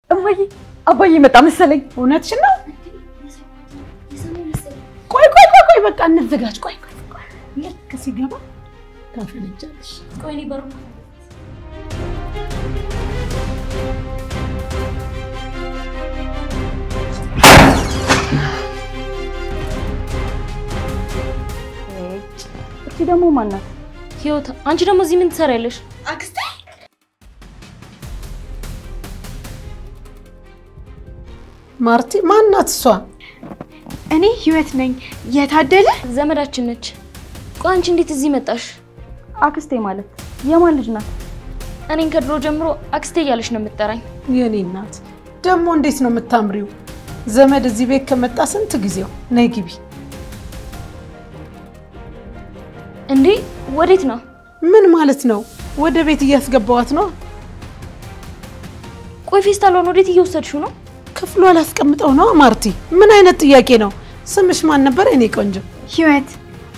እማዬ አባዬ መጣ መሰለኝ እውነትሽን ነው ቆይ በቃ እንዘጋጅ ቆይ ልክ ሲገባ ታፈነጃለሽ ቆይ ሊበሩ እቺ ደግሞ ማን ናት ህይወት አንቺ ደግሞ እዚህ ምን ትሰሪያለሽ አክስቴ ማርቲ ማን ናት እሷ እኔ ህይወት ነኝ የታደለ ዘመዳችን ነች ቆይ አንቺ እንዴት እዚህ መጣሽ አክስቴ ማለት የማን ልጅ ናት እኔን ከድሮ ጀምሮ አክስቴ እያለሽ ነው የምትጠራኝ የኔ እናት ደግሞ እንዴት ነው የምታምሪው ዘመድ እዚህ ቤት ከመጣ ስንት ጊዜው ነይ ግቢ እንዴ ወዴት ነው ምን ማለት ነው ወደ ቤት እያስገባዋት ነው ቆይ ፌስታሉን ወዴት እየወሰድሽው ነው ክፍሉ አላስቀምጠው ነው ማርቲ ምን አይነት ጥያቄ ነው ስምሽ ማን ነበር እኔ ቆንጆ ህይወት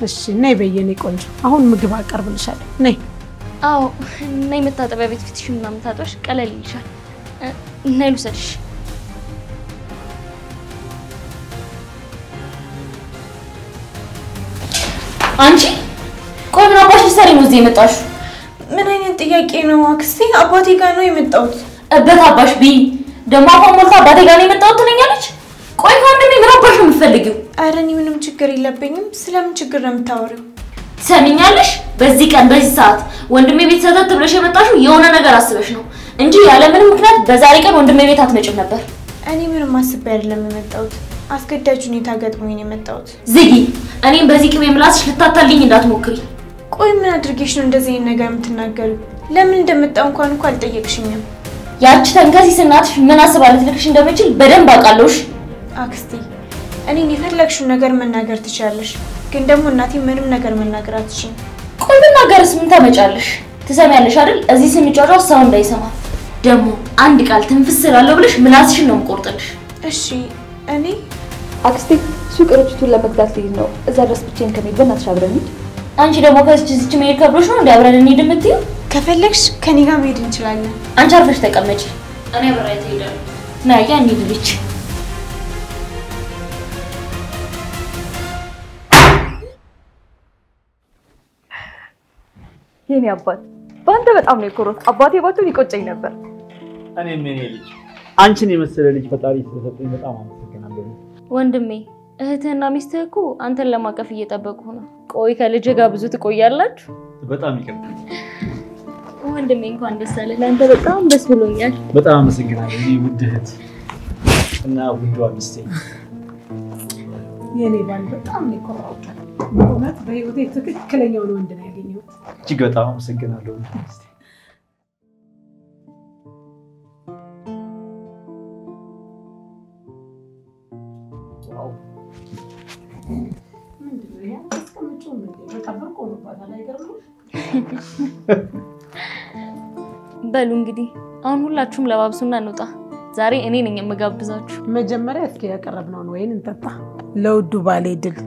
እሺ ነይ በየኔ ቆንጆ አሁን ምግብ አቀርብልሻለሁ ነይ አዎ ነይ መታጠቢያ ቤት ፊትሽን ምናምን ታጥበሽ ቀለል ይልሻል ነይ ልውሰድሽ አንቺ ቆይ ምን አባሽ ልትሰሪ ነው እዚህ የመጣሽው ምን አይነት ጥያቄ ነው አክስቴ አባቴ ጋር ነው የመጣሁት እበት አባሽ ቢ ደሞ አሁን ሞልታ አባቴ ጋር ነው የመጣሁት ትለኛለች ቆይ ከወንድሜ ምን አባሽ ነው የምትፈልጊው ኧረ እኔ ምንም ችግር የለብኝም ስለምን ችግር ነው የምታወሪው ትሰሚኛለሽ በዚህ ቀን በዚህ ሰዓት ወንድሜ ቤት ሰተት ብለሽ የመጣሽው የሆነ ነገር አስበሽ ነው እንጂ ያለ ምንም ምክንያት በዛሬ ቀን ወንድሜ ቤት አትመጭም ነበር እኔ ምንም አስቤ አይደለም የመጣሁት አስገዳጅ ሁኔታ ገጥሞኝ ነው የመጣሁት ዝጊ እኔም በዚህ ቅቤ ምላስሽ ልታታልኝ እንዳትሞክሪ ቆይ ምን አድርጌሽ ነው እንደዚህ አይነት ነገር የምትናገሪው ለምን እንደመጣው እንኳን አልጠየቅሽኝም ያቺ ተንከሲስ እናትሽ ምን አስባ ልትልክሽ እንደምችል በደንብ አውቃለሁሽ አክስቴ እኔን የፈለግሽው ነገር መናገር ትችያለሽ ግን ደግሞ እናቴ ምንም ነገር መናገር አትችይም ቆይ ብናገርስ ምን ታመጫለሽ ትሰሚያለሽ አይደል እዚህ ስንጫጫው ሰው እንዳይሰማ ደግሞ አንድ ቃል ትንፍስ ስላለው ብለሽ ምላስሽን ነው የምቆርጥልሽ እሺ እኔ አክስቴ ሱቅ ርችቱን ለመግዛት ልሄድ ነው እዛ ድረስ ብቻዬን ከመሄድ በእናትሽ አብረን እንሂድ አንቺ ደግሞ ከዚህ መሄድ ከብሎሽ ነው እንዴ አብረን እንሂድ የምትይው ከፈለግሽ ከኔ ጋር መሄድ እንችላለን አንቺ አርፈሽ ተቀመጪ እኔ አብሬያት እሄዳለሁ ና ያ እንሂድ ልጅ የኔ አባት ባንተ በጣም ነው የኮሮት አባቴ ባቱ ሊቆጨኝ ነበር እኔ ምን ልጅ አንቺን የመሰለ ልጅ ፈጣሪ ስለሰጠኝ በጣም አመሰግናለሁ ወንድሜ እህትና ሚስትህ እኮ አንተን ለማቀፍ እየጠበቁ ነው ቆይ ከልጅ ጋር ብዙ ትቆያላችሁ በጣም ይከብዳል ወንድሜ እንኳን ደስ አለህ ለአንተ በጣም ደስ ብሎኛል በጣም አመሰግናለሁ እኔ ውድ እህት እና ውዷ ሚስቴ የኔ ባል በጣም ነው የኮራሁት በእውነት በህይወቴ ትክክለኛውን ወንድ ነው ያገኘሁት እጅግ በጣም አመሰግናለሁ ሚስቴ ዋው ምንድነው ያ አስቀምጪው ምን በቀብር ቆርባታ ላይ ገርሞ በሉ እንግዲህ አሁን ሁላችሁም ለባብሱና እንውጣ ዛሬ እኔ ነኝ የምጋብዛችሁ መጀመሪያ እስኪ ያቀረብነውን ወይን እንጠጣ ለውዱ ባሌ ድል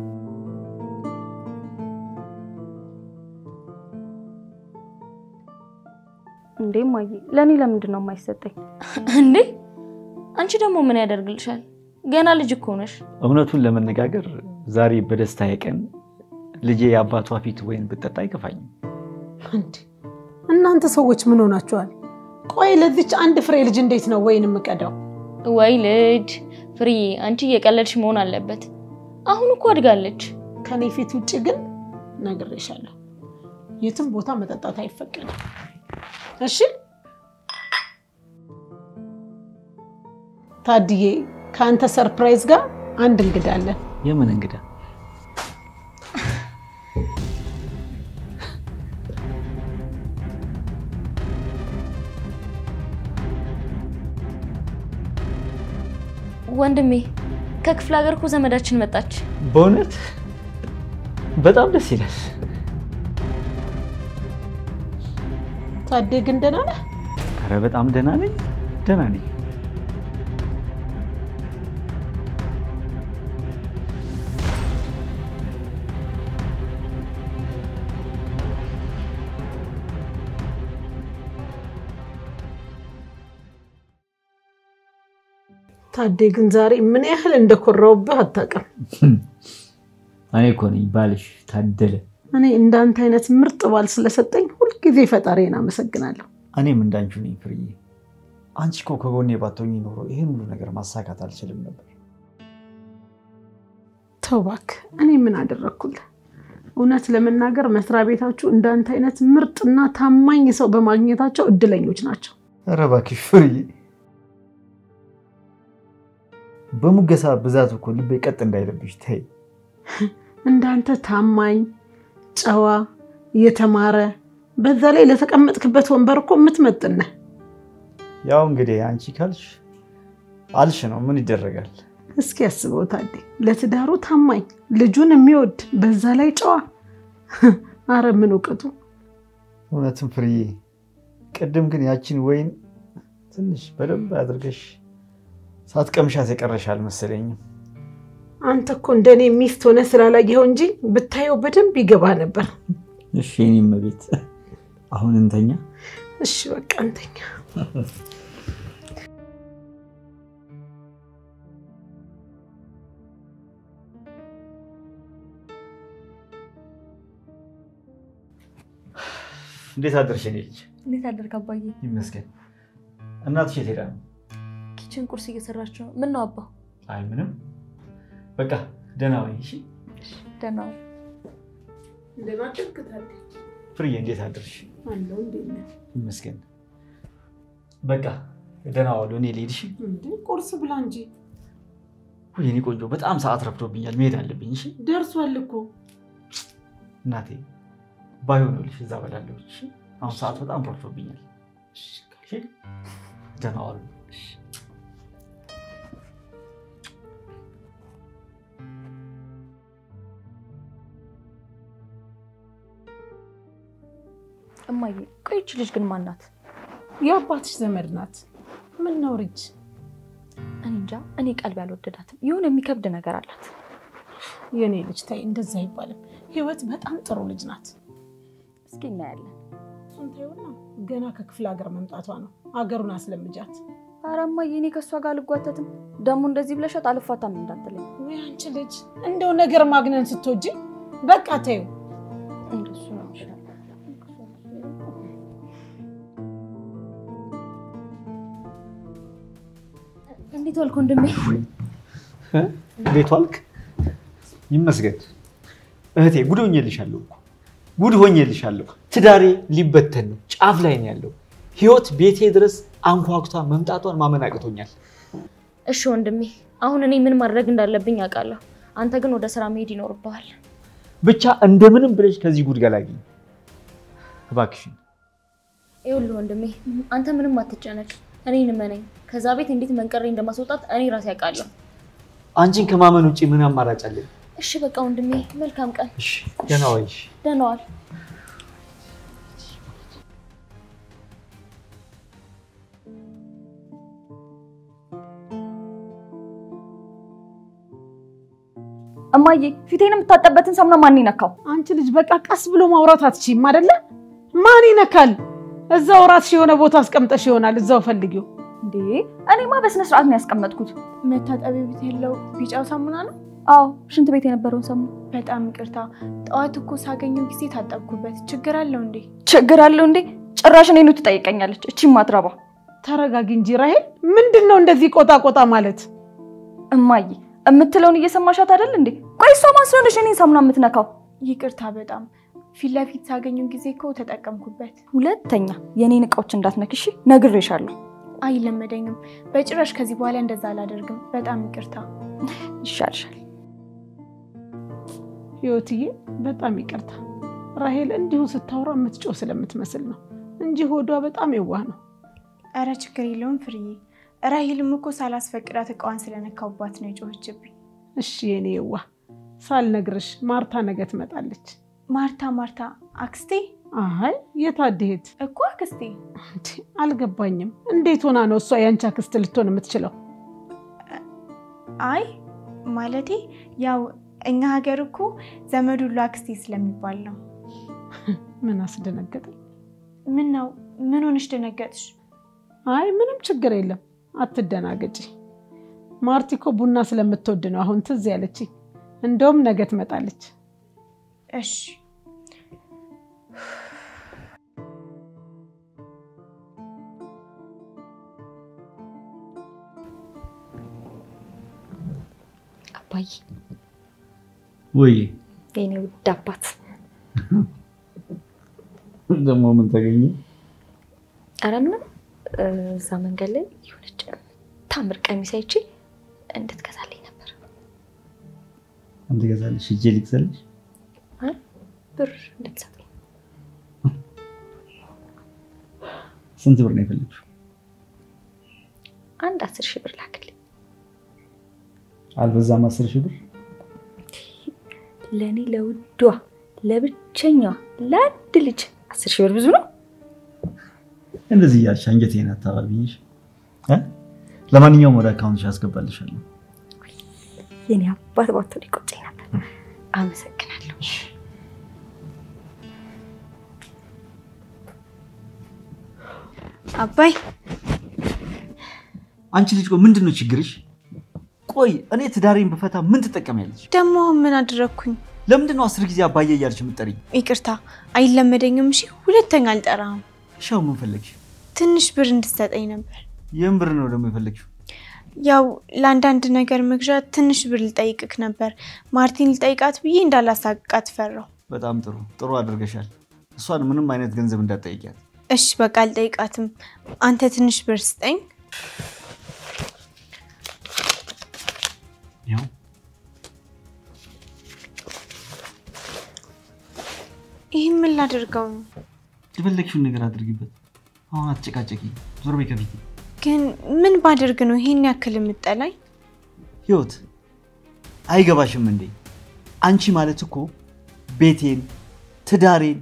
እንዴ ማይ ለኔ ለምንድን ነው የማይሰጠኝ እንዴ አንቺ ደግሞ ምን ያደርግልሻል ገና ልጅ እኮ ነሽ እውነቱን ለመነጋገር ዛሬ በደስታ የቀን ልጄ ያባቷ ፊት ወይን ብትጠጣ አይከፋኝም እንዴ እናንተ ሰዎች ምን ሆናችኋል ቆይ ለዚች አንድ ፍሬ ልጅ እንዴት ነው ወይን የምቀዳው ወይ ልጅ ፍሬ አንቺ እየቀለድሽ መሆን አለበት አሁን እኮ አድጋለች ከኔ ፊት ውጪ ግን ነግሬሻለሁ የትም ቦታ መጠጣት አይፈቀድም እሺ ታዲዬ ካንተ ሰርፕራይዝ ጋር አንድ እንግዳ አለ የምን እንግዳ ወንድሜ ከክፍለ ሀገር እኮ ዘመዳችን መጣች በእውነት በጣም ደስ ይላል ታዲያ ግን ደህና ነህ ኧረ በጣም ደህና ነኝ ታዴ ግን ዛሬ ምን ያህል እንደኮራውብህ አታውቅም። እኔ እኮ ነኝ ባልሽ ታደለ። እኔ እንዳንተ አይነት ምርጥ ባል ስለሰጠኝ ሁሉ ጊዜ ፈጣሪን አመሰግናለሁ። እኔም እንዳንቺ ነኝ ፍርዬ። አንቺ እኮ ከጎኔ ባትሆኚ ኖሮ ይሄን ሁሉ ነገር ማሳካት አልችልም ነበር። ተው እባክህ፣ እኔ ምን አደረኩልህ? እውነት ለመናገር መስሪያ ቤታችሁ እንዳንተ አይነት ምርጥና ታማኝ ሰው በማግኘታቸው እድለኞች ናቸው። ኧረ እባክሽ ፍርዬ፣ በሙገሳ ብዛት እኮ ልቤ ቀጥ እንዳይለብሽ ተይ። እንዳንተ ታማኝ ጨዋ የተማረ በዛ ላይ ለተቀመጥክበት ወንበር እኮ የምትመጥነ። ያው እንግዲህ አንቺ ካልሽ አልሽ ነው፣ ምን ይደረጋል? እስኪ ያስበው ታዴ፣ ለትዳሩ ታማኝ ልጁን የሚወድ በዛ ላይ ጨዋ። አረ ምን ወቀቱ። እውነትም ፍርዬ፣ ቅድም ግን ያቺን ወይን ትንሽ በደንብ አድርገሽ ሳትቀምሻት የቀረሽ አልመሰለኝም። አንተ እኮ እንደኔ ሚስት ሆነ ስላላየኸው እንጂ ብታየው በደንብ ይገባ ነበር። እሺ እኔም ቤት አሁን እንተኛ። እሺ በቃ እንተኛ። እንዴት አደርሽ እኔ ልጅ? እንዴት አደርክ አባዬ? ይመስገን። እናትሽ የት ሄዳ ነው? ኪችን ቁርስ እየሰራች ነው። ምን ነው አባ? አይ ምንም፣ በቃ ደህና ወይ? እሺ ደህና ወይ? እንደማደርክ ታዴ። ፍርዬ እንዴት አደርሽ? አለው እንዴት ነህ? ይመስገን። በቃ ደህና ዋሉ። እኔ ልሂድ። እሺ እንዴ ቁርስ ብላ እንጂ። ወይ እኔ ቆንጆ፣ በጣም ሰዓት ረፍዶብኛል፣ መሄድ አለብኝ። እሺ ደርሷል እኮ እናቴ። ባይሆንልሽ እዛ በላለሁ። እሺ አሁን ሰዓት በጣም ረፍዶብኛል። እሺ ደህና ዋሉ። እማዬ ቆይ እቺ ልጅ ግን ማን ናት? የአባትሽ ዘመድ ናት። ምን ነው ልጅ? እኔ እንጃ፣ እኔ ቀልብ ያልወደዳትም የሆነ የሚከብድ ነገር አላት። የኔ ልጅ ታይ እንደዛ አይባልም። ህይወት በጣም ጥሩ ልጅ ናት። እስኪ እናያለን። እሱን ታይውና ገና ከክፍለ ሀገር መምጣቷ ነው። ሀገሩን አስለምጃት። ኧረ እማዬ እኔ ከሷ ጋር አልጓተትም። ደግሞ እንደዚህ ብለሻት አልፋታም እንዳትለኝ። ወይ አንቺ ልጅ እንደው ነገር ማግነን ስትወጂ በቃ ታዩ። እንደሱ ነው ይሻላል። እንዴት ዋልክ ወንድሜ? እንዴት ዋልክ? ይመስገን እህቴ። ጉድ ሆኜልሻለሁ እኮ ጉድ ሆኜልሻለሁ። ትዳሬ ሊበተን ነው፣ ጫፍ ላይ ነው ያለው። ህይወት ቤቴ ድረስ አንኳኩታ መምጣቷን ማመን አቅቶኛል። እሺ ወንድሜ፣ አሁን እኔ ምን ማድረግ እንዳለብኝ አውቃለሁ። አንተ ግን ወደ ስራ መሄድ ይኖርብሃል። ብቻ እንደምንም ብለሽ ከዚህ ጉድ ገላግኝ እባክሽን። ይኸውልህ ወንድሜ፣ አንተ ምንም አትጨነቅ፣ እኔን እመነኝ። ከዛ ቤት እንዴት መንቀሬ እንደማስወጣት እኔ ራሴ አውቃለሁ። አንቺን ከማመን ውጪ ምን አማራጭ አለኝ? እሺ በቃ ወንድሜ፣ መልካም ቀን። እሺ ደህና ዋይሽ። ደህና ዋል። እማዬ ፊቴን የምታጠበትን ሳሙና ማን ይነካው? አንቺ ልጅ በቃ ቀስ ብሎ ማውራት አትችይም አይደለ? ማን ይነካል? እዛው ራስሽ የሆነ ቦታ አስቀምጠሽ ይሆናል፣ እዛው ፈልጊው። እንዴ እኔማ በስነ ስርዓት ነው ያስቀመጥኩት። መታጠቢያ ቤት ያለው ቢጫው ሳሙና ነው? አዎ ሽንት ቤት የነበረውን ሳሙና። በጣም ይቅርታ፣ ጠዋት እኮ ሳገኘው ጊዜ ታጠብኩበት። ችግር አለው እንዴ? ችግር አለው እንዴ? ጭራሽ እኔኑ ትጠይቀኛለች እቺ ማትረባ። ተረጋጊ እንጂ ራሄል፣ ምንድነው እንደዚህ ቆጣ ቆጣ ማለት? እማዬ እምትለውን እየሰማሻት አይደል እንዴ? ቆይ እሷ ማን ስለሆነሽ እኔን ሳሙና የምትነካው? ይቅርታ፣ በጣም ፊት ለፊት ሳገኘው ጊዜ እኮ ተጠቀምኩበት። ሁለተኛ የኔን እቃዎች እንዳትነክሽ ነግሬሻለሁ። አይለመደኝም በጭራሽ። ከዚህ በኋላ እንደዛ አላደርግም። በጣም ይቅርታ። ይሻልሻል። ህይወትዬ በጣም ይቅርታ። ራሄል እንዲሁ ስታወራ የምትጮህ ስለምትመስል ነው እንጂ ሆዷ በጣም የዋህ ነው። አረ ችግር የለውም ፍርዬ። ራሄልም እኮ ሳላስፈቅዳት እቃዋን ስለነካውባት ነው የጮኸችብኝ። እሺ የኔ የዋህ፣ ሳልነግርሽ ማርታ ነገ ትመጣለች። ማርታ አክስቴ? አይ የታደሄት እኮ አክስቴ። አልገባኝም። እንዴት ሆና ነው እሷ ያንቺ አክስት ልትሆን የምትችለው? አይ ማለቴ ያው እኛ ሀገር እኮ ዘመድ ሁሉ አክስቴ ስለሚባል ነው። ምን አስደነገጠ? ምን ነው? ምን ሆነሽ ደነገጥሽ? አይ ምንም ችግር የለም፣ አትደናገጪ። ማርቲኮ ቡና ስለምትወድ ነው አሁን ትዝ ያለችኝ እንደውም ነገ ትመጣለች እሺ አባዬ ወይ የኔ ውድ አባት ደግሞ ምን ተገኘ ኧረ ምንም እዛ መንገድ ላይ የሆነች ታምር ቀሚስ አይቼ እንድትገዛልኝ ነበር እንድትገዛልሽ ሂጄ ልግዛልሽ ብር እንድትሰጠኝ ስንት ብር ነው የፈለግሽው አንድ 10,000 ብር ላክልኝ አልበዛም 10,000 ብር ለኔ ለውዷ ለብቸኛዋ ለአንድ ልጅ 10,000 ብር ብዙ ነው እንደዚህ ያልሽ አንጀቴን አታባቢሽ ለማንኛውም ወደ አካውንትሽ አስገባልሻለሁ የኔ አባት ባትወጪ ቆጨኝ ነበር አመሰግናለሁ አባይ አንቺ ልጅ ቆይ ምንድነው ችግርሽ ቆይ እኔ ትዳሬን በፈታ ምን ትጠቀሚያለሽ ደሞ ምን አደረኩኝ ለምንድነው 10 ጊዜ አባዬ እያልሽ የምትጠሪኝ ይቅርታ አይለመደኝም እሺ ሁለተኛ አልጠራም ሻው ምን ፈለግሽ ትንሽ ብር እንድትሰጠኝ ነበር የምን ብር ነው ደግሞ የፈለግሽው ያው ለአንዳንድ ነገር መግዣ ትንሽ ብር ልጠይቅክ ነበር ማርቲን ልጠይቃት ብዬ እንዳላሳቃት ፈራው በጣም ጥሩ አድርገሻል እሷን ምንም አይነት ገንዘብ እንዳትጠይቂያት እሺ በቃ አልጠይቃትም አንተ ትንሽ ብር ስጠኝ ያው ይሄ ምን ላደርገው ነው የፈለግሽውን ነገር አድርጊበት አሁን አትጨቃጨቂ ዞር በይ ከፊቴ ግን ምን ባደርግ ነው ይሄን ያክል የምጠላኝ ህይወት አይገባሽም እንዴ አንቺ ማለት እኮ ቤቴን ትዳሬን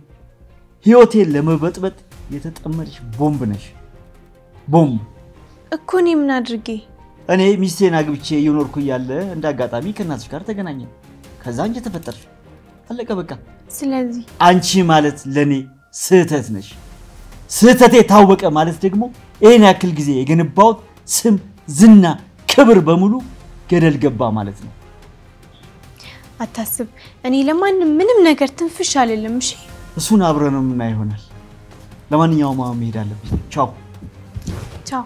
ህይወቴን ለመበጥበጥ የተጠመደሽ ቦምብ ነሽ ቦምብ እኮ እኔ ምን አድርጌ እኔ ሚስቴን አግብቼ እየኖርኩ ያለ እንዳጋጣሚ ከናትሽ ጋር ተገናኘን ከዛ አንቺ ተፈጠርሽ አለቀ በቃ ስለዚህ አንቺ ማለት ለኔ ስህተት ነሽ ስህተቴ ታወቀ ማለት ደግሞ ይሄን ያክል ጊዜ የገነባውት ስም ዝና ክብር በሙሉ ገደል ገባ ማለት ነው አታስብ እኔ ለማንም ምንም ነገር ትንፍሽ አልልም እሺ እሱን አብረን ምን ይሆናል ለማንኛውም ማማ መሄድ አለብኝ ቻው ቻው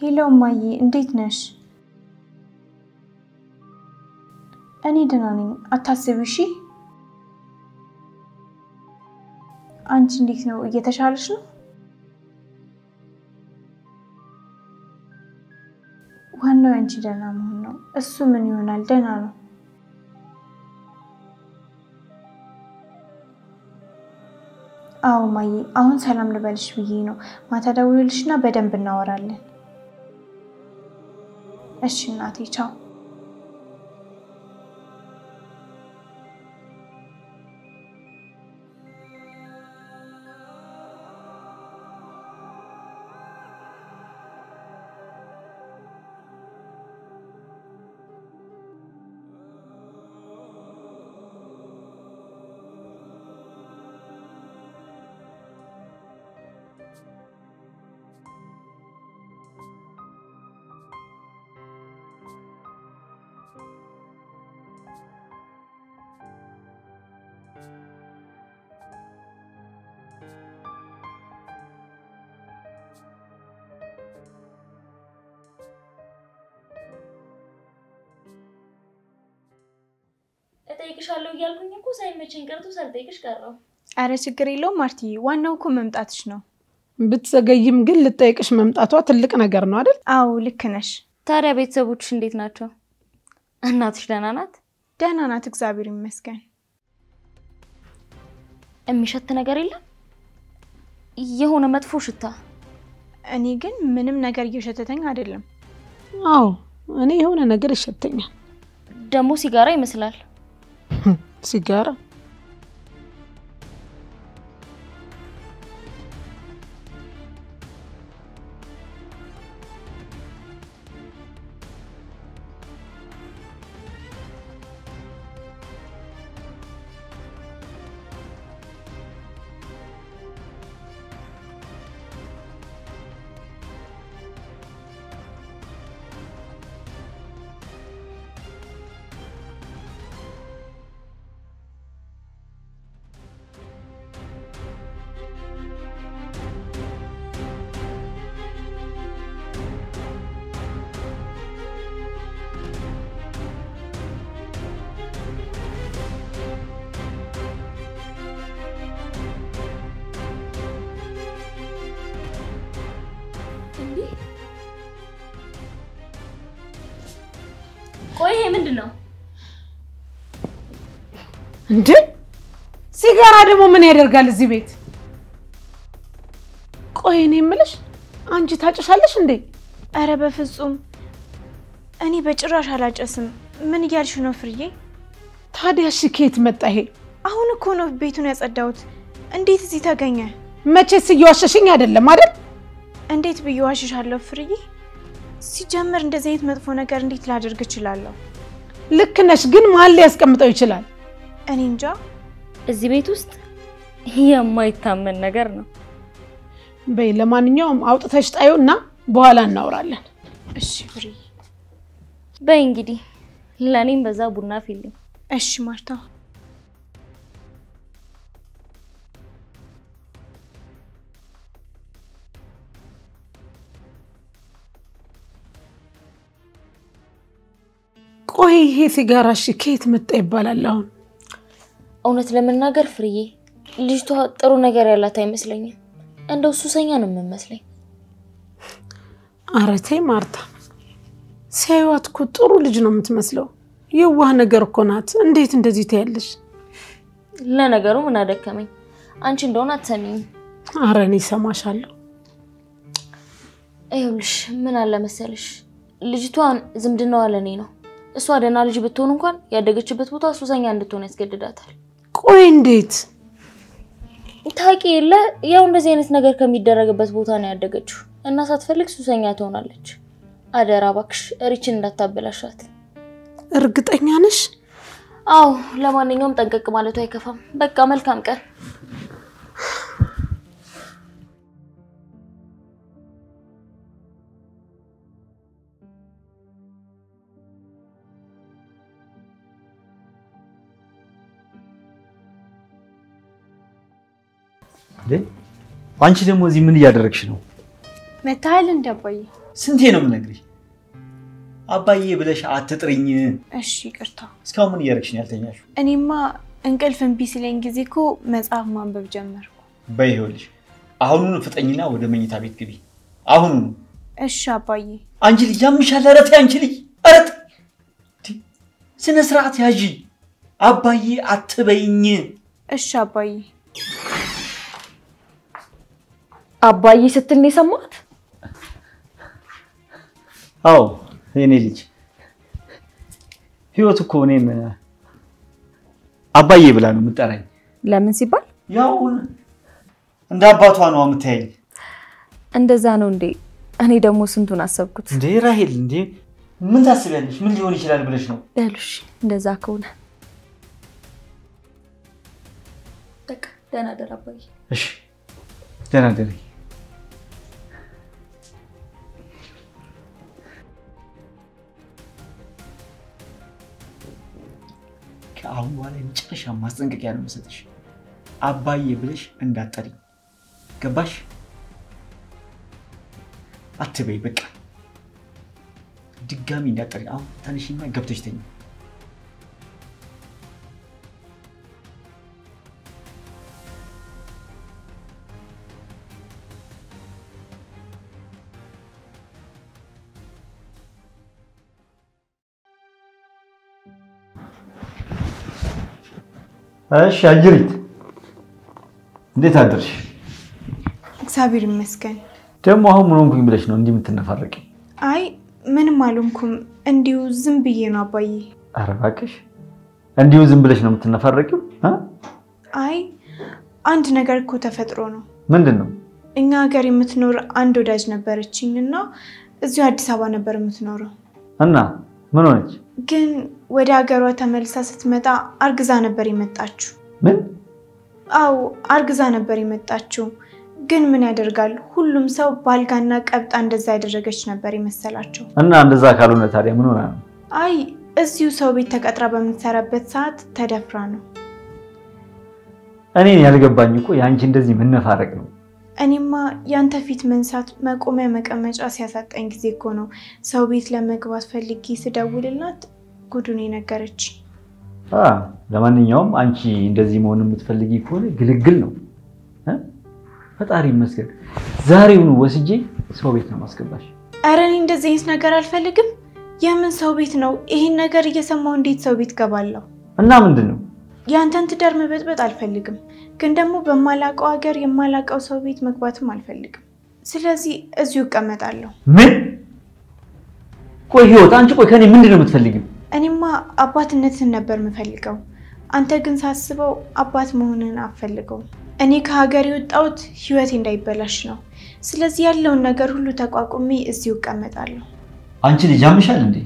ሄሎ ማዬ እንዴት ነሽ እኔ ደህና ነኝ አታስቢ እሺ አንቺ እንዴት ነው እየተሻለሽ ነው ዋናው አንቺ ደህና መሆን ነው እሱ ምን ይሆናል ደህና ነው አዎ ማዬ አሁን ሰላም ልበልሽ ብዬ ነው ማታ ደውልልሽና በደንብ እናወራለን እሺ እናቴ ቻው እጠይቅሻለሁ እያልኩኝ እኮ ሳይመቸኝ ቀርቶ ሳልጠይቅሽ ቀረው አረ ችግር የለውም ማርቲ ዋናው እኮ መምጣትሽ ነው ብትዘገይም ግን ልጠይቅሽ መምጣቷ ትልቅ ነገር ነው አይደል አው ልክ ነሽ ታዲያ ቤተሰቦችሽ እንዴት ናቸው እናትሽ ደህና ናት ደህና ናት እግዚአብሔር ይመስገን የሚሸት ነገር የለም የሆነ መጥፎ ሽታ እኔ ግን ምንም ነገር እየሸተተኝ አይደለም አው እኔ የሆነ ነገር ይሸተኛል ደሞ ሲጋራ ይመስላል ሲጋራ ቆይ ይሄ ምንድነው? እንዴ ሲጋራ ደግሞ ምን ያደርጋል እዚህ ቤት? ቆይ እኔ የምልሽ አንቺ ታጨሻለሽ እንዴ? አረ በፍጹም እኔ በጭራሽ አላጨስም። ምን እያልሽ ነው ፍርዬ? ታዲያ እሺ ከየት መጣ ይሄ? አሁን እኮ ነው ቤቱን ያጸዳሁት። እንዴት እዚህ ተገኘ? መቼስ እየዋሸሽኝ አይደለም አይደል? እንዴት ብዬ ዋሽሻለሁ ፍርዬ? ሲጀምር እንደዚህ አይነት መጥፎ ነገር እንዴት ላደርግ እችላለሁ? ልክ ነሽ፣ ግን ማን ሊያስቀምጠው ይችላል? እኔ እንጃ። እዚህ ቤት ውስጥ የማይታመን ነገር ነው። በይ ለማንኛውም አውጥተሽ ጣዩና በኋላ እናወራለን። እሺ ፍርዬ። በይ እንግዲህ ለኔም በዛ ቡና ፊልም። እሺ ማርታ። ቆይ ይሄ ሲጋራ እሺ ከየት መጣ ይባላል? አሁን እውነት ለመናገር ፍርዬ ልጅቷ ጥሩ ነገር ያላት አይመስለኝም። እንደው ሱሰኛ ነው የምመስለኝ። ኧረ ተይ ማርታ፣ ሲያዩት እኮ ጥሩ ልጅ ነው የምትመስለው። የዋህ ነገር እኮ ናት። እንዴት እንደዚህ ትያለሽ? ለነገሩ ምን አደከመኝ? አንቺ እንደሆነ አትሰሚኝ። ኧረ እኔ እሰማሻለሁ። ይኸውልሽ ምን አለ መሰልሽ፣ ልጅቷን ዝምድናዋ ለኔ ነው። እሷ ደህና ልጅ ብትሆን እንኳን ያደገችበት ቦታ ሱሰኛ እንድትሆን ያስገድዳታል። ቆይ እንዴት? ታውቂ የለ ያው እንደዚህ አይነት ነገር ከሚደረግበት ቦታ ነው ያደገችው እና ሳትፈልግ ሱሰኛ ትሆናለች። አደራ እባክሽ ሪችን እንዳታበላሻት። እርግጠኛ ነሽ? አዎ፣ ለማንኛውም ጠንቀቅ ማለቱ አይከፋም። በቃ መልካም ቀን። አንቺ ደግሞ እዚህ ምን እያደረግሽ ነው? መታል እንደባዬ ስንቴ ነው የምነግርሽ? አባዬ ብለሽ አትጥሪኝ። እሺ ይቅርታ። እስካሁን ምን እያደረግሽ ነው ያልተኛሽው? እኔማ እንቅልፍ እምቢ ሲለኝ ጊዜ እኮ መጽሐፍ ማንበብ ጀመርኩ። በይ ይኸውልሽ አሁኑን ፍጠኝና ወደ መኝታ ቤት ግቢ። አሁኑን። እሺ አባዬ። አንቺ ልጅ ያምሻል። ኧረ ተይ አንቺ ልጅ፣ ኧረ ተይ። ስነ ስርዓት ያዢ። አባዬ አትበይኝ። እሺ አባዬ። አባዬ ስትል ነው የሰማሁት? አዎ የኔ ልጅ ህይወት እኮ እኔን አባዬ ብላ ነው የምጠራኝ። ለምን ሲባል? ያው እንደ አባቷ ነው የምታየኝ። እንደዛ ነው እንዴ? እኔ ደግሞ ስንቱን አሰብኩት። እንዴ ራሄል፣ እንዴ ምን ታስቢያለሽ? ምን ሊሆን ይችላል ብለሽ ነው? ያሉሽ እንደዛ ከሆነ በቃ ደህና ደር አባዬ። እሺ ደህና ደሪ። ከአሁን በኋላ የመጨረሻ ማስጠንቀቂያ ነው የምሰጥሽ። አባዬ ብለሽ እንዳትጠሪኝ። ገባሽ? አትበይ በቃ። ድጋሚ እንዳትጠሪኝ። አሁን ተነሽና ገብተሽ ተኝ። እሺ አጅሪት፣ እንዴት አደርሽ? እግዚአብሔር ይመስገን። ደግሞ አሁን ምን ሆንኩኝ ብለሽ ነው እንዲህ የምትነፋረቂ? አይ ምንም አልሆንኩም፣ እንዲሁ ዝም ብዬ ነው አባዬ። ኧረ እባክሽ እንዲሁ ዝም ብለሽ ነው የምትነፋረቂው? አይ አንድ ነገር እኮ ተፈጥሮ ነው። ምንድን ነው? እኛ ሀገር የምትኖር አንድ ወዳጅ ነበረችኝ እና እዚሁ አዲስ አበባ ነበር የምትኖረው። እና ምን ሆነች? ግን ወደ ሀገሯ ተመልሳ ስትመጣ አርግዛ ነበር የመጣችው። ምን? አው አርግዛ ነበር የመጣችው። ግን ምን ያደርጋል ሁሉም ሰው ባልጋና ቀብጣ እንደዛ ያደረገች ነበር የመሰላቸው። እና እንደዛ ካልሆነ ታዲያ ምን ሆነ ነው? አይ እዚሁ ሰው ቤት ተቀጥራ በምትሰራበት ሰዓት ተደፍራ ነው። እኔን ያልገባኝ እኮ ያንቺ እንደዚህ መነፋረቅ ነው። እኔማ ያንተ ፊት መንሳት መቆሚያ መቀመጫ ሲያሳጣኝ ጊዜ እኮ ነው ሰው ቤት ለመግባት ፈልጊ ስደውልላት ጉዱን ነገረች። ለማንኛውም አንቺ እንደዚህ መሆን የምትፈልጊ ከሆነ ግልግል ነው። ፈጣሪ ይመስገን ዛሬውኑ ወስጄ ሰው ቤት ነው ማስገባሽ። ኧረ እኔ እንደዚህ አይነት ነገር አልፈልግም። የምን ሰው ቤት ነው? ይሄን ነገር እየሰማው እንዴት ሰው ቤት ገባለሁ? እና ምንድነው? ያንተን ትዳር መበጥበጥ አልፈልግም፣ ግን ደግሞ በማላቀው ሀገር የማላቀው ሰው ቤት መግባትም አልፈልግም። ስለዚህ እዚሁ እቀመጣለሁ። ምን? ቆይ ህይወት፣ አንቺ ቆይ ከኔ ምንድነው የምትፈልጊው? እኔማ አባትነትን ነበር የምፈልገው። አንተ ግን ሳስበው አባት መሆንን አፈልገው። እኔ ከሀገር የወጣሁት ህይወቴ እንዳይበላሽ ነው። ስለዚህ ያለውን ነገር ሁሉ ተቋቁሜ እዚሁ እቀመጣለሁ። አንቺ ልጅ ያምሻል እንዴ?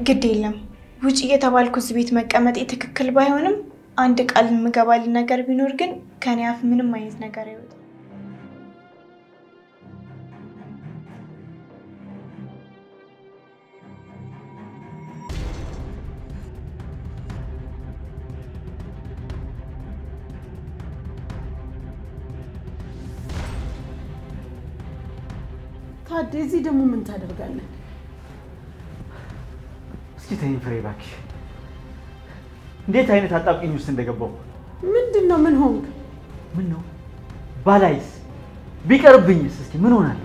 ግድ የለም ውጪ የተባልኩ እዚህ ቤት መቀመጤ ትክክል ባይሆንም አንድ ቃል ምገባል ነገር ቢኖር ግን ከኔ አፍ ምንም አይነት ነገር አይወጣም። ታዲያ እዚህ ደግሞ ምን ታደርጋለህ? እስኪ ተይኝ ፍሬ እባክሽ። እንዴት አይነት አጣብቂኝ ውስጥ እንደገባው። ምንድነው? ምን ሆንክ? ምን ነው ባላይስ ቢቀርብኝስ? እስኪ ምን ሆናለሁ?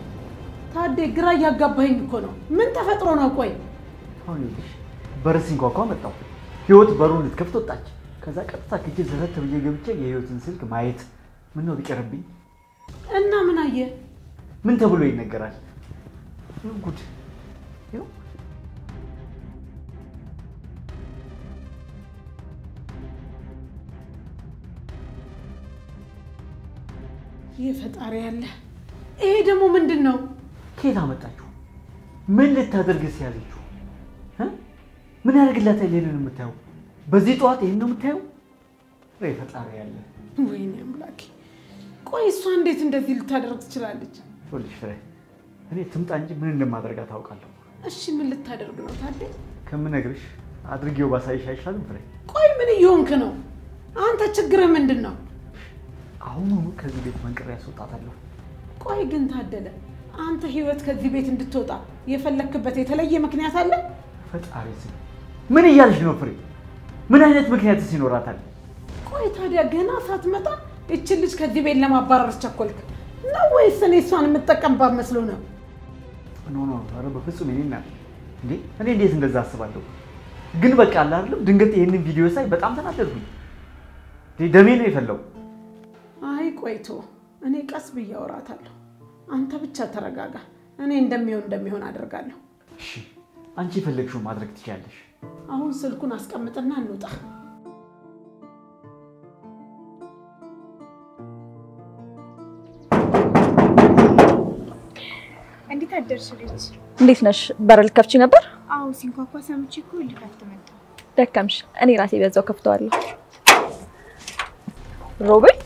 ታዲያ ግራ እያጋባኸኝ እኮ ነው። ምን ተፈጥሮ ነው? ቆይ አሁን ይልሽ በርስ እንኳን መጣው። ህይወት በሩን ልትከፍት ወጣች። ከዛ ቀጥታ ከጄ ዘረት ብዬ ገብቼ የህይወትን ስልክ ማየት ምን ነው ቢቀርብኝ? እና ምን አየ? ምን ተብሎ ይነገራል? ጉድ ይው የፈጣሪ ያለ ይሄ ደግሞ ምንድነው? ከየት አመጣችሁ? ምን ልታደርግ ሲያለችው? ምን ያደርግላታል? ይሄንን የምታየው በዚህ ጧት ይሄን ነው የምታየው? የፈጣሪ ያለ ወይኔ አምላኬ። ቆይ እሷ እንዴት እንደዚህ ልታደርግ ትችላለች? ወልሽ ፍሬ እኔ ትምጣ እንጂ ምን እንደማደርጋት ታውቃለሁ። እሺ ምን ልታደርግ ነው ታዲያ? ከምነግርሽ አድርጌው ባሳይሽ አይሻልም ፍሬ? ቆይ ምን እየሆንክ ነው? አንተ ችግርህ ምንድነው? አሁን ከዚህ ቤት መንቀር ያስወጣታለሁ። ቆይ ግን ታደለ አንተ ህይወት ከዚህ ቤት እንድትወጣ የፈለክበት የተለየ ምክንያት አለ? ፈጣሪ ስም ምን እያልሽ ነው ፍሬ? ምን አይነት ምክንያትስ ይኖራታል? ቆይ ታዲያ ገና ሳትመጣ እቺ ልጅ ከዚህ ቤት ለማባረር ቸኮልክ ነው ወይስ እኔ እሷን የምጠቀምባት መስሎ ነው? ኖ ኧረ በፍጹም እኔና እንዴ እኔ እንዴት እንደዛ አስባለሁ? ግን በቃ አለ አይደል ድንገት ይሄንን ቪዲዮ ሳይ በጣም ተናደድኩኝ። ደሜ ነው የፈለው። አይ ቆይቶ እኔ ቀስ ብዬ አወራታለሁ። አንተ ብቻ ተረጋጋ። እኔ እንደሚሆን አደርጋለሁ። እሺ አንቺ የፈለግሽው ማድረግ ትችያለሽ። አሁን ስልኩን አስቀምጥና እንውጣ። እንዴት አደርሽ ልጅ? እንዴት ነሽ? በር ልከፍቺ ነበር? አዎ ሲንኳኳ ሰምቼ እኮ ልከፍት መጣሁ። ደከምሽ? እኔ ራሴ በዛው ከፍተዋለሁ። ሮቤል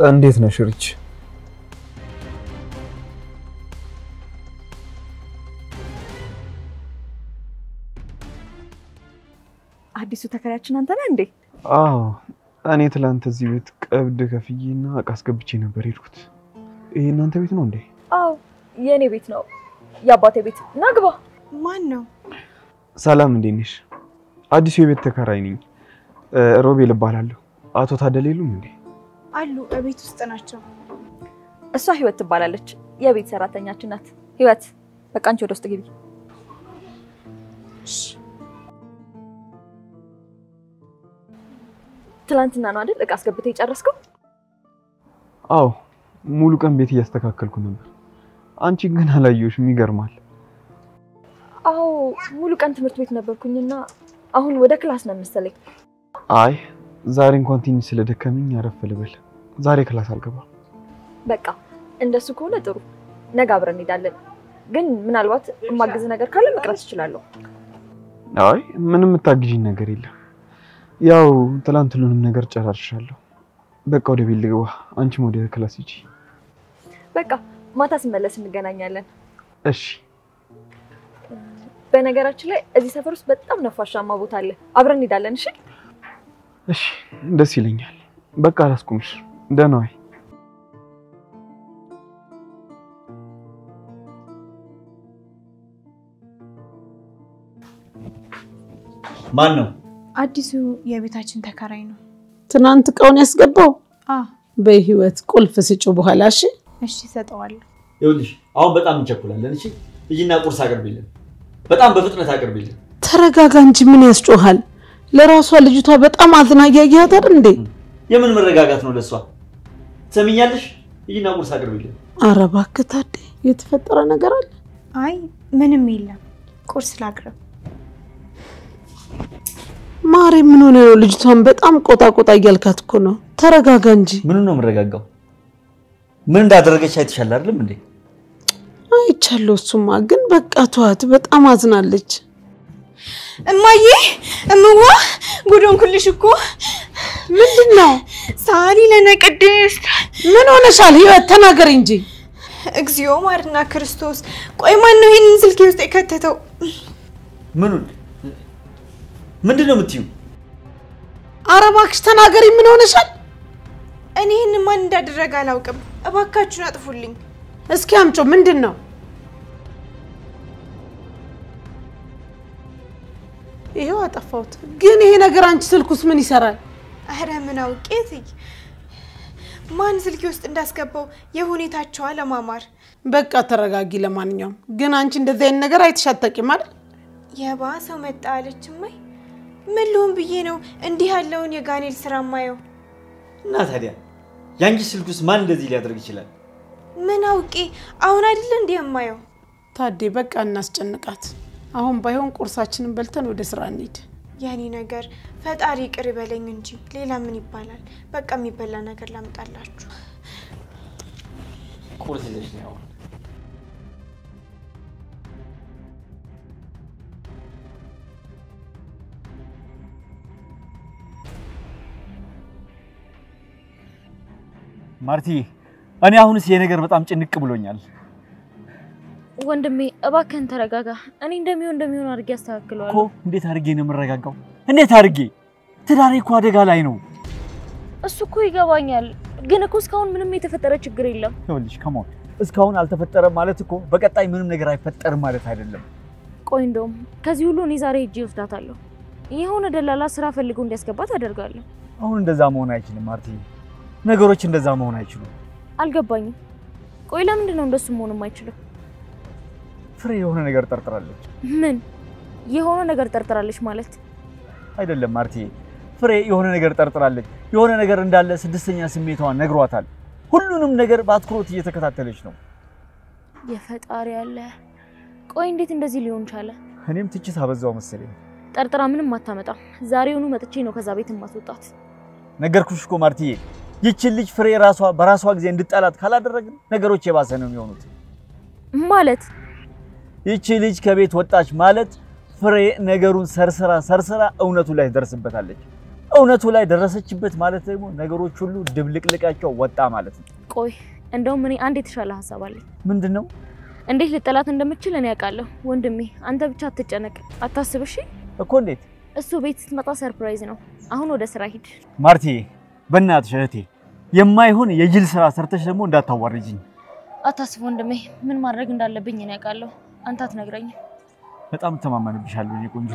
እንዴት ነሽ ሪች? አዲሱ ተከራያችን አንተ ነህ እንዴ? አዎ እኔ ትላንት እዚህ ቤት ቀብድ ከፍዬና እቃ አስገብቼ ነበር የሄድኩት። ይሄ እናንተ ቤት ነው እንዴ? አዎ የኔ ቤት ነው። የአባቴ ቤት። ና ግባ። ማን ነው? ሰላም እንዴት ነሽ? አዲሱ የቤት ተከራይ ነኝ። ሮቤል እባላለሁ። አቶ ታደለ የሉም እንዴ? አሉ ቤት ውስጥ ናቸው። እሷ ህይወት ትባላለች። የቤት ሰራተኛችን ናት። ህይወት በቃ አንቺ ወደ ውስጥ ግቢ። ትላንትና ነው አይደል እቃ አስገብተህ የጨረስከው? አዎ ሙሉ ቀን ቤት እያስተካከልኩ ነበር። አንቺ ግን አላየሁሽም። ይገርማል። አዎ ሙሉ ቀን ትምህርት ቤት ነበርኩኝና አሁን ወደ ክላስ ነው መሰለኝ። አይ ዛሬ እንኳን ትንሽ ስለደከመኝ አረፍ ልበል። ዛሬ ክላስ አልገባም። በቃ እንደሱ ከሆነ ጥሩ። ነገ አብረን እንሄዳለን። ግን ምናልባት የማግዝ ነገር ካለ መቅረት እችላለሁ። አይ ምንም የምታግዢኝ ነገር የለም። ያው ትላንት ሁሉንም ነገር ጨራርሻለሁ። በቃ ወደ ቤት ልግባ። አንቺም ወደ ክላስ ሂጂ። በቃ ማታ ስመለስ እንገናኛለን። እሺ። በነገራችን ላይ እዚህ ሰፈር ውስጥ በጣም ነፋሻማ ቦታ አለ። አብረን እንሄዳለን። እሺ እሺ፣ ደስ ይለኛል። በቃ አላስቆምሽ። ደህና ዋይ። ማን ነው? አዲሱ የቤታችን ተከራይ ነው። ትናንት እቃውን ያስገባው? አዎ። በህይወት ቁልፍ ስጪው በኋላ። እሺ እሺ ሰጠዋለሁ። ይኸውልሽ አሁን በጣም እንቸኩላለን። እሺ ልጅና ቁርስ አቅርቢልን፣ በጣም በፍጥነት አቅርቢልን። ተረጋጋ እንጂ ምን ያስጮሃል? ለራሷ ልጅቷ በጣም አዝና እያየሃት አይደል እንዴ? የምን መረጋጋት ነው ለሷ? ትሰሚኛለሽ? ልጅና ቁርስ አቅርቢልን። ኧረ እባክህ ታዴ የተፈጠረ ነገር አለ? አይ ምንም የለም። ቁርስ ላቅርብ። ማሬ ምን ሆነ ነው? ልጅቷን በጣም ቆጣ እያልካት እኮ ነው። ተረጋጋ እንጂ። ምን ነው የምረጋጋው? ምን እንዳደረገች አይተሻል አይደለም እንዴ? አይቻለሁ። እሱማ ግን በቃ ተዋት፣ በጣም አዝናለች። እማዬ እምዋ ጉዶን ኩልሽ እኮ ምንድነው? ሳሊ ለነቅድስ ምን ሆነሻል? ህይወት ተናገሪ እንጂ። እግዚኦ ማርና ክርስቶስ። ቆይ ማን ነው ይሄንን ስልኬ ውስጥ የከተተው? ምንድነው የምትይው? ኧረ እባክሽ ተናገሪ። ምን ሆነሻል? እኔ ይሄንን ማን እንዳደረገ አላውቅም። እባካችሁን አጥፉልኝ። እስኪ አምጪ። ምንድነው? ይሄው አጠፋሁት። ግን ይሄ ነገር አንቺ ስልኩስ ምን ይሰራል? አረ ምን አውቄት? ማን ስልኬ ውስጥ እንዳስገባው የሁኔታቸው አለማማር። በቃ ተረጋጊ። ለማንኛውም ግን አንቺ እንደዚህ አይነት ነገር አይተሻጠቂም አይደል? የባሰው መጣ አለችማይ። ምን ልሆን ብዬ ነው እንዲህ ያለውን የጋኔል ስራ ማየው? እና ታዲያ ያንቺ ስልኩስ ማን እንደዚህ ሊያደርግ ይችላል? ምን አውቄ? አሁን አይደል እንዴ የማየው? ታዴ በቃ እናስጨንቃት። አሁን ባይሆን ቁርሳችንን በልተን ወደ ስራ እንሂድ። ያኔ ነገር ፈጣሪ ቅር በለኝ እንጂ ሌላ ምን ይባላል? በቃ የሚበላ ነገር ላምጣላችሁ። ቁርስ ይዘሽ ነው። ማርቲ እኔ አሁንስ የነገር በጣም ጭንቅ ብሎኛል። ወንድሜ እባክህን ተረጋጋ። እኔ እንደሚሆን አድርጌ አስተካክለዋለሁ እኮ። እንዴት አድርጌ ነው የምረጋጋው? እንዴት አድርጌ? ትዳሬ እኮ አደጋ ላይ ነው። እሱ እኮ ይገባኛል፣ ግን እኮ እስካሁን ምንም የተፈጠረ ችግር የለም። ይኸውልሽ ከመሆን እስካሁን አልተፈጠረም ማለት እኮ በቀጣይ ምንም ነገር አይፈጠርም ማለት አይደለም። ቆይ እንደውም ከዚህ ሁሉ እኔ ዛሬ ሄጄ ወስዳታለሁ። የሆነ ደላላ ስራ ፈልጎ እንዲያስገባት አደርጋለሁ። አሁን እንደዛ መሆን አይችልም ማርቲ። ነገሮች እንደዛ መሆን አይችሉም። አልገባኝም። ቆይ ለምንድን ነው እንደሱ መሆን የማይችለው? ፍሬ የሆነ ነገር ጠርጥራለች። ምን የሆነ ነገር ጠርጥራለች ማለት? አይደለም ማርቲ፣ ፍሬ የሆነ ነገር ጠርጥራለች። የሆነ ነገር እንዳለ ስድስተኛ ስሜቷን ነግሯታል። ሁሉንም ነገር በአትኩሮት እየተከታተለች ነው። የፈጣሪ ያለ። ቆይ እንዴት እንደዚህ ሊሆን ቻለ? እኔም ትችት አበዛው መሰለኝ። ጠርጥራ ምንም አታመጣም። ዛሬውኑ መጥቼ ነው ከዛ ቤት ማስወጣት። ነገርኩሽ እኮ ማርቲዬ፣ ይቺ ልጅ ፍሬ በራሷ ጊዜ እንድጣላት ካላደረግን ነገሮች የባሰ ነው የሚሆኑት። ማለት ይቺ ልጅ ከቤት ወጣች ማለት ፍሬ ነገሩን ሰርስራ እውነቱ ላይ ደርስበታለች። እውነቱ ላይ ደረሰችበት ማለት ደግሞ ነገሮች ሁሉ ድብልቅልቃቸው ወጣ ማለት ነው። ቆይ እንደውም እኔ አንድ የተሻለ ሐሳብ አለኝ። ምንድነው? እንዴት ልጠላት እንደምችል እኔ ያውቃለሁ። ወንድሜ አንተ ብቻ አትጨነቅ፣ አታስብ እሺ? እኮ እንዴት? እሱ ቤት ስትመጣ ሰርፕራይዝ ነው። አሁን ወደ ስራ ሂድ። ማርቲዬ በእናትሽ እህቴ፣ የማይሆን የጅል ስራ ሰርተሽ ደግሞ እንዳታዋርጂኝ። አታስብ ወንድሜ፣ ምን ማድረግ እንዳለብኝ እኔ ያውቃለሁ። አንተ አትነግረኝም። በጣም ተማመንብሻለሁ ቆንጆ።